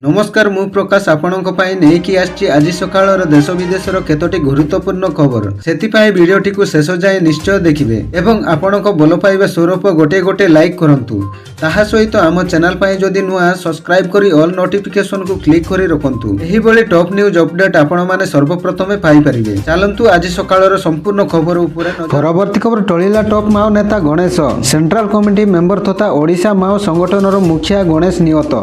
नमस्कार मु प्रकाश आपणक पई नेकी आछि आज सकाळर देश विदेशर केतोटी गुरुत्वपूर्ण खबर सेतिपाई वीडियोटी को शेष जाए निश्चय देखिबे एवं आपणक बल पाइबा स्वरूप गोटे गोटे लाइक करंतु ताहा सहित आम चैनल पई जदि नुआ सब्सक्राइब करी ऑल नोटिफिकेशन को क्लिक करी रखंतु एही बळी टॉप न्यूज अपडेट आपण माने सर्वप्रथमे पाई परिबे। चलंतु आज सकाळर संपूर्ण खबर उपरे परवर्ती खबर टळिला टॉप माओ नेता गणेश सेंट्रल कमिटी मेंबर तथा ओडिशा माओ संगठनर मुखिया गणेश नियत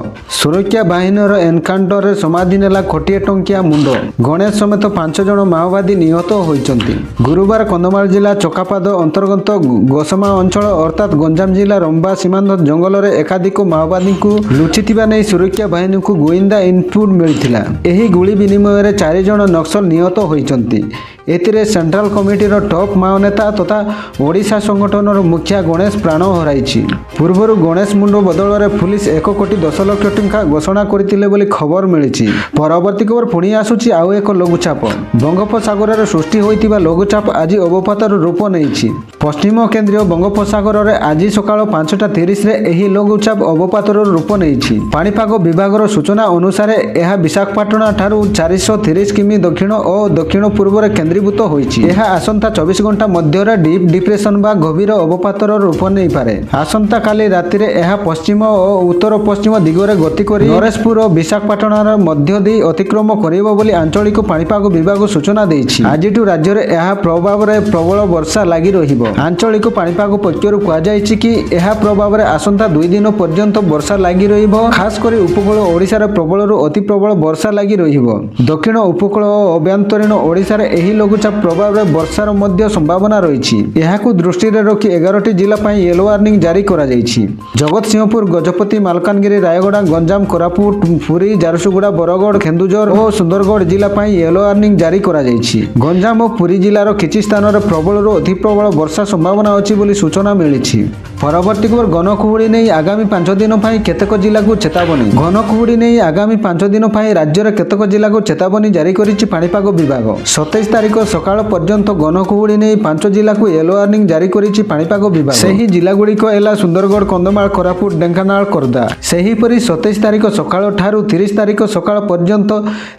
सुरक्षा बाहिनी एनकाउंटर रे समाधि नेला कोटिए टंकिया मुंड गणेश समेत 5 जन माओवादी निहत होइचंती। गुरुवार कंधमाल जिला चकापाद अंतर्गत गोसमा अंचल अर्थात गंजाम जिला रंबा सीमांत जंगल रे एकाधिक माओवादी को लुचिथिबा नै सुरक्षा बाहिनी को गोइंदा इनपुट मिलिथिला। एही गुली विनिमय रे 4 जन नक्सल निहत होइचंती। एतिरे सेंट्रल कमिटीर टॉप माओ नेता तथा ओडिशा संगठनर मुखिया गणेश प्राण हराइछि। पूर्वरु गणेश मुंड बदल रे पुलिस 1 कोटी 10 लाख टंका घोषणा करथिले बोली खबर मिलिछि। परवर्ती खबर पुणी आसुछि आउ एक लघुचाप बंगोपसागर रे सृष्टि होइतिबा लघुचाप आज अवपातर रूप नेइछि। पश्चिम केंद्रीय बंगोपसागर रे आज सकाळ 5:30 रे एही लघुचाप अवपातर रूप नेइछि। पाणीपाग विभागर सूचना अनुसार एहा विशाखापट्टनम ठारू 430 किमी दक्षिण और दक्षिण पूर्व रे केंद्रीभूत होइछि। एहा आसंता 24 घंटा मध्य रे डीप डिप्रेशन बा गभीर अवपातर रूप नै पारे। आसंता काली राति रे एहा पश्चिम और उत्तर पश्चिम दिगरे गति करी नरेशपुर और विशाखापट्टनम मध्य दे अतिक्रम करिबो बोली आंचलिक पाणीपाग विभाग सूचना दैछि। आजिटु राज्य रे एहा प्रभाव रे प्रबल वर्षा लागि रहिबो। आंचलिक पाणीपाग पक्षरु कुआ जायछि कि एहा प्रभाव रे आसंता 2 दिन पर्यंत वर्षा लागि रहिबो। खास करी उपकूल ओडिसा रे प्रबल रु अति प्रबल वर्षा लागि रहिबो। दक्षिण उपकूल और अभ्यंतरीण ओडिसा रे एही लघुचाप प्रभाव रे वर्षार मध्य संभावना रहिछि। एहाकु दृष्टि रे रखि 11टी जिल्ला पई येलो वार्निंग जारी करा जायछि। जगतसिंहपुर गजपति मालकानगिरी रायगड़ा गंजाम कोरापुट पुरी झारसुगुड़ा बरगड़ केन्दुझर और सुंदरगढ़ जिला पई येलो वार्निंग जारी करा जायछि। गंजाम और पुरी जिलार किछि स्थान रे प्रबल रु अति प्रबल वर्षा संभावना अछि बोली सूचना मिलिछि। परवर्ती खबर घनकुहुड़ी नै आगामी 5 दिन पई केतेक जिला को चेतावनी घनकुहुड़ी नै आगामी 5 दिन पई राज्य रे केतेक जिला को चेतावनी जारी करिछि पाणीपाग विभाग। 27 तारिख सकाळ पर्यंत घनकुहुड़ी नै 5 जिला को येलो वार्निंग जारी करिछि पाणीपाग विभाग। सेही जिला गुडी को एला सुंदरगढ़ कंधमाल कोरापुट ढेंकानाल खोर्धा। सेही परि 27 तारिख सकाळ ठारू 30 तारिख सकाळ पर्यंत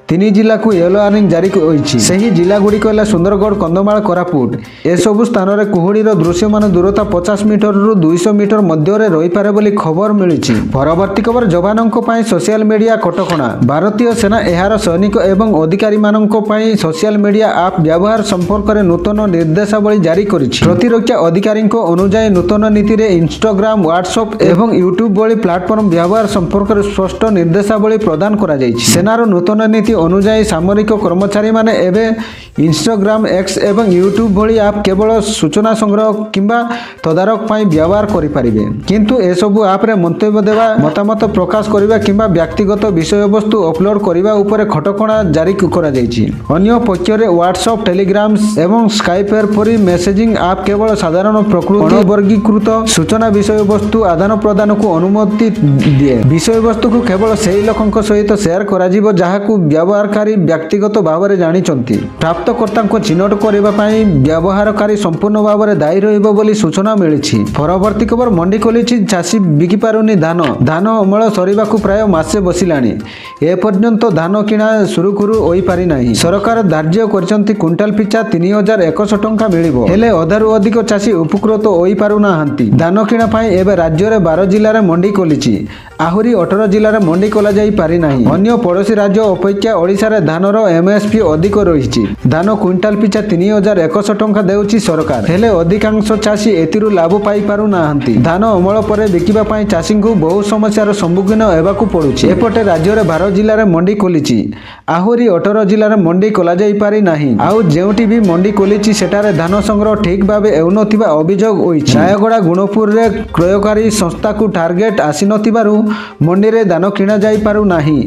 3 जिला को येलो वार्निंग जारी होइछि। सेही जिला गुडी को एला सुंदरगढ़ कंधमाल कोरापुट। ए सब स्थान रे कुहुड़ी रो दृश्यमान दूरता 50 मीटर रु 200 मीटर मध्य रे रहि पारे बोली खबर मिलिछि। परवर्ती खबर जवानक पई सोशल मीडिया कटकणा भारतीय सेना एहार सैनिक एवं अधिकारी मानक पई सोशल मीडिया ऐप व्यवहार संपर्क रे नूतन निर्देशावली जारी करिछि। प्रतिरक्षा अधिकारी अनुसार नूतन नीति रे इंस्टाग्राम व्हाट्सएप एवं यूट्यूब भली प्लेटफॉर्म व्यवहार संपर्क रे स्पष्ट निर्देशावली प्रदान करा जायछि। सेनार नूतन नीति अनुसार सामरिक कर्मचारी माने एबे इंस्टाग्राम एक्स एवं यूट्यूब भली ऐप केवल सूचना संग्रह किंबा तदारक पई व्यवहार करि परिबे, किंतु ए सब ऐप रे मंतव्य देवा मतामत प्रकाश करिबा किंबा व्यक्तिगत विषय वस्तु अपलोड करिबा ऊपर खटकणा जारी करा जायछि। अन्य पक्ष रे व्हाट्सएप टेलीग्राम एवं स्काइप परि मेसेजिंग ऐप केवल साधारण प्रकृति वर्गीकृत सूचना विषय वस्तु आदान प्रदान को अनुमति दिए। विषय वस्तु को केवल सेही लोकंक सहित शेयर करा जिवो जाहाकू व्यवहारकारी व्यक्तिगत भाव जानिचंती। प्राप्तकर्ता को चिन्हट करबा पई व्यवहारकारी संपूर्ण भाव दायी रहिबो बोली सूचना मिलिछि। परवर्ती खबर मंडी खोलिछि चाषी बिकी पारुनी धान अमल सरिबाकू प्राय मासे बसिलानी। ए पर्यंत धान किणा सुरुखुरु होई पारि नाही। सरकार धार्य करचंती क्विंटाल पिछा 3100 टंका मिलिबो, हेले अधारु अधिक चाषी उपकृत होई पारु नाहंती। धान किणा पई एबे राज्य रे 12 जिल्ला रे मंडी खोलिछि। आहुरी 18 जिल्ला रे मंडी खोला जाई पारि नाही। अन्य पड़ोसी राज्य अपेक्षा ओडिसा रे धानर एमएसपी अधिक रहिछि। धान क्विंटाल पिछा 3100 टंका देउछि सरकार, हेले अधिकांश चाषी एतिरु लाभ पाई पारु नाहंती। धान अमल परे बिकिबा पई चाषी को बहु समस्यार सम्मुखीन हेबाकू पडुछि। एपटे राज्य रे 12 जिल्ला रे मंडी खोलिछि। आहुरी 18 जिल्ला रे मंडी खोला जाई पारि नाही। आउ जेउटी भी मंडी खोलिछि सेटारे धान संग्रह ठीक भाबे एउनथिबा अभियोग होइछि। रायगड़ा गुणपुर रे क्रयकारी संस्था को टार्गेट आसी नथिबारु मंडी रे धान किणा जाई पारु नाही।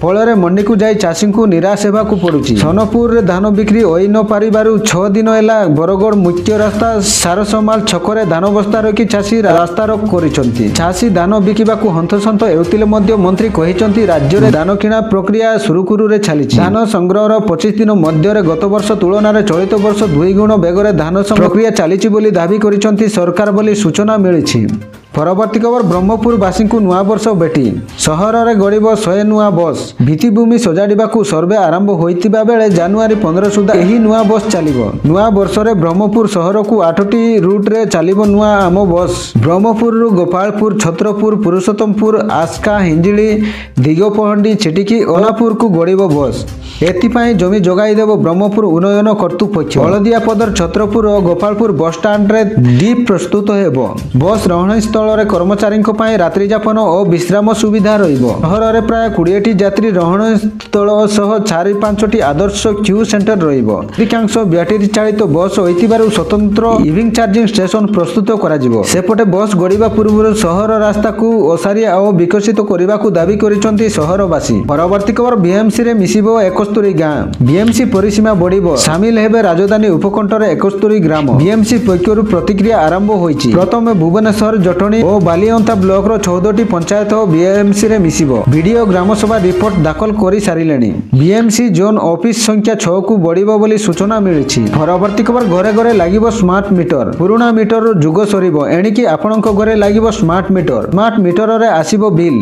फଳରେ मंडी को जाई चाषी को निराश हेबाकू पडुछि। सोनपुर रे धान बिक्री होई न पारिबारु 6 दिन हेला बरगड़ मुख्य रास्ता सारसमाल छकरे धान बस्ता रखी चाषी रास्ता रोक करिसंती। चाषी धान बिकिबाकू हंतसंत हेउतिले मध्य मंत्री कहिसंती राज्य रे धान किणा प्रक्रिया सुरुखुरु रे चालिछि। धान संग्रहर 25 दिन मध्य रे गत वर्ष तुलना रे चलित वर्ष 2 गुण बेगरे धान प्रक्रिया चालिछि बोली दाबी करिसंती सरकार बोली सूचना मिलिछि। ପରବର୍ତ୍ତୀ ଖବର ବ୍ରହ୍ମପୁରବାସୀଙ୍କୁ ନୂଆବର୍ଷ ଭେଟି ସହରରେ ଗଡ଼ିବ 100 ନୂଆ ବସ୍ ଭିତ୍ତିଭୂମି ସଜାଡ଼ିବାକୁ ସର୍ଭେ ଆରମ୍ଭ ହୋଇଥିବା ବେଳେ ଜାନୁଆରୀ 15 ସୁଦ୍ଧା ଏହି ନୂଆ ବସ୍ ଚାଲିବ। ନୂଆ ବର୍ଷରେ ବ୍ରହ୍ମପୁର ସହରକୁ 8ଟି ରୁଟ୍ରେ ଚାଲିବ ନୂଆ ଆମ ବସ୍। ବ୍ରହ୍ମପୁରରୁ ଗୋପାଳପୁର, ଛତ୍ରପୁର, ପୁରୁଷୋତ୍ତମପୁର, ଆସ୍କା, ହିଞ୍ଜିଳି, ଦିଗପହଣ୍ଡି, ଚିଟିକି, ଓଲାପୁରକୁ ଗଡ଼ିବ ବସ୍। ଏଥିପାଇଁ ଜମି ଯୋଗାଇ ଦେବ ବ୍ରହ୍ମପୁର ଉନ୍ନୟନ କର୍ତ୍ତୃପକ୍ଷ। ହଳଦିଆପଦର ଛତ୍ରପୁର ଓ ଗୋପାଳପୁର ବସ୍ଷ୍ଟାଣ୍ଡରେ ଡିପ୍ ପ୍ରସ୍ତୁତ ହେବ। ବସ୍ ରହଣିସ୍ଥଳରେ କର୍ମଚାରୀଙ୍କ ପାଇଁ ରାତ୍ରିଯାପନ ଓ ବିଶ୍ରାମ ସୁବିଧା ରହିବ। ସହରରେ ପ୍ରାୟ 20ଟି ଯାତ୍ରୀ ରହଣିସ୍ଥଳ ସହ 4-5ଟି ଆଦର୍ଶ କ୍ୟୁ ସେଣ୍ଟର ରହିବ। ଅଧିକାଂଶ ବ୍ୟାଟେରୀ ଚାଳିତ ବସ୍ ହୋଇଥିବାରୁ ସ୍ୱତନ୍ତ୍ର ଇଭିଂ ଚାର୍ଜିଂ ଷ୍ଟେସନ ପ୍ରସ୍ତୁତ କରାଯିବ। ସେପଟେ ବସ୍ ଗଡ଼ିବା ପୂର୍ବରୁ ସହର ରାସ୍ତାକୁ ଓସାରିଆ ଓ ବିକଶିତ କରିବାକୁ ଦାବି କରିଛନ୍ତି ସହରବାସୀ। ପରବର୍ତ୍ତୀ ଖବର ବିଏମ୍ସିରେ ମିଶିବ 71 ଗାଁ। ବିଏମ୍ସି ପରିସୀମା ବଢ଼ିବ, ସାମିଲ ହେବେ ରାଜଧାନୀ ଉପକଣ୍ଠରେ 71 ଗ୍ରାମ। ବିଏମ୍ସି ପକ୍ଷରୁ ପ୍ରତିକ୍ରିୟା ଆରମ୍ଭ ହୋଇଛି। ପ୍ରଥମେ ଭୁବନେଶ୍ୱର, ଜଟଣୀ ଓ ବାଲିଅନ୍ତା ବ୍ଲକର 14ଟି ପଞ୍ଚାୟତ ବିଏମ୍ସିରେ ମିଶିବ। ବିଡିଓ ଗ୍ରାମସଭା ରିପୋର୍ଟ ଦାଖଲ କରି ସାରିଲେଣି। ବିଏମ୍ସି ଜୋନ୍ ଅଫିସ ସଂଖ୍ୟା 6କୁ ବଢ଼ିବ ବୋଲି ସୂଚନା ମିଳିଛି। ପରବର୍ତ୍ତୀ ଖବର ଘରେ ଘରେ ଲାଗିବ ସ୍ମାର୍ଟ ମିଟର। ପୁରୁଣା ମିଟରର ଯୁଗ ସରିବ, ଏଣିକି ଆପଣଙ୍କ ଘରେ ଲାଗିବ ସ୍ମାର୍ଟ ମିଟର। ସ୍ମାର୍ଟ ମିଟରରେ ଆସିବ ବିଲ୍।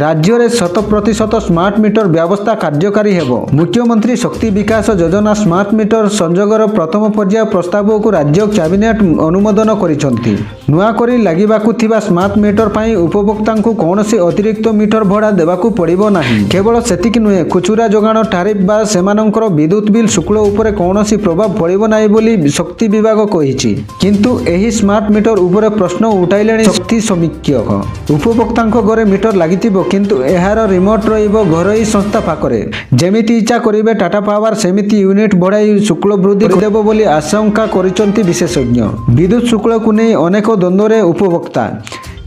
ରାଜ୍ୟରେ 100% ସ୍ମାର୍ଟ ମିଟର ବ୍ୟବସ୍ଥା କାର୍ଯ୍ୟକାରୀ ହେବ। ମୁଖ୍ୟମନ୍ତ୍ରୀ ଶକ୍ତି ବିକାଶ ଯୋଜନା ସ୍ମାର୍ଟ ମିଟର ସଂଯୋଗର ପ୍ରଥମ ପର୍ଯ୍ୟାୟ ପ୍ରସ୍ତାବକୁ ରାଜ୍ୟ କ୍ୟାବିନେଟ୍ ଅନୁମୋଦନ କରିଛନ୍ତି। ନୂଆକରି ଲାଗିବାକୁ ଥିବା ସ୍ମାର୍ଟ ମିଟର ପାଇଁ ଉପଭୋକ୍ତାଙ୍କୁ କୌଣସି ଅତିରିକ୍ତ ମିଟର ଭଡ଼ା ଦେବାକୁ ପଡ଼ିବ ନାହିଁ। କେବଳ ସେତିକି ନୁହେଁ, ଖୁଚୁରା ଯୋଗାଣ ଟାରିଫ୍ ବା ସେମାନଙ୍କର ବିଦ୍ୟୁତ୍ ବିଲ୍ ଶୁଳ୍କ ଉପରେ କୌଣସି ପ୍ରଭାବ ପଡ଼ିବ ନାହିଁ ବୋଲି ଶକ୍ତି ବିଭାଗ କହିଛି। କିନ୍ତୁ ଏହି ସ୍ମାର୍ଟ ମିଟର ଉପରେ ପ୍ରଶ୍ନ ଉଠାଇଲେଣି ଶକ୍ତି ସମୀକ୍ଷକ। ଉପଭୋକ୍ତାଙ୍କ ଘରେ ମିଟର ଲାଗିଥିବ, କିନ୍ତୁ ଏହାର ରିମୋଟ ରହିବ ଘରୋଇ ସଂସ୍ଥା ପାଖରେ। ଯେମିତି ଇଚ୍ଛା କରିବେ ଟାଟା ପାୱାର ସେମିତି ୟୁନିଟ୍ ବଢ଼ାଇ ଶୁଳ୍କ ବୃଦ୍ଧି ଦେବ ବୋଲି ଆଶଙ୍କା କରିଛନ୍ତି ବିଶେଷଜ୍ଞ। ବିଦ୍ୟୁତ୍ ଶୁଳ୍କକୁ ନେଇ ଅନେକ ଦ୍ୱନ୍ଦ୍ୱରେ ଉପଭୋକ୍ତା।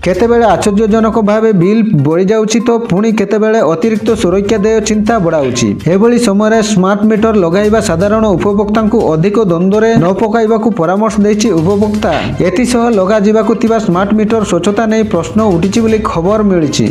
କେତେବେଳେ ଆଶ୍ଚର୍ଯ୍ୟଜନକ ଭାବେ ବିଲ୍ ବଢ଼ିଯାଉଛି ତ ପୁଣି କେତେବେଳେ ଅତିରିକ୍ତ ସୁରକ୍ଷା ଦେୟ ଚିନ୍ତା ବଢ଼ାଉଛି। ଏଭଳି ସମୟରେ ସ୍ମାର୍ଟ ମିଟର ଲଗାଇବା ସାଧାରଣ ଉପଭୋକ୍ତାଙ୍କୁ ଅଧିକ ଦ୍ୱନ୍ଦ୍ୱରେ ନ ପକାଇବାକୁ ପରାମର୍ଶ ଦେଇଛି ଉପଭୋକ୍ତା। ଏଥିସହ ଲଗାଯିବାକୁ ଥିବା ସ୍ମାର୍ଟ ମିଟର ସ୍ୱଚ୍ଛତା ନେଇ ପ୍ରଶ୍ନ ଉଠିଛି ବୋଲି ଖବର ମିଳିଛି।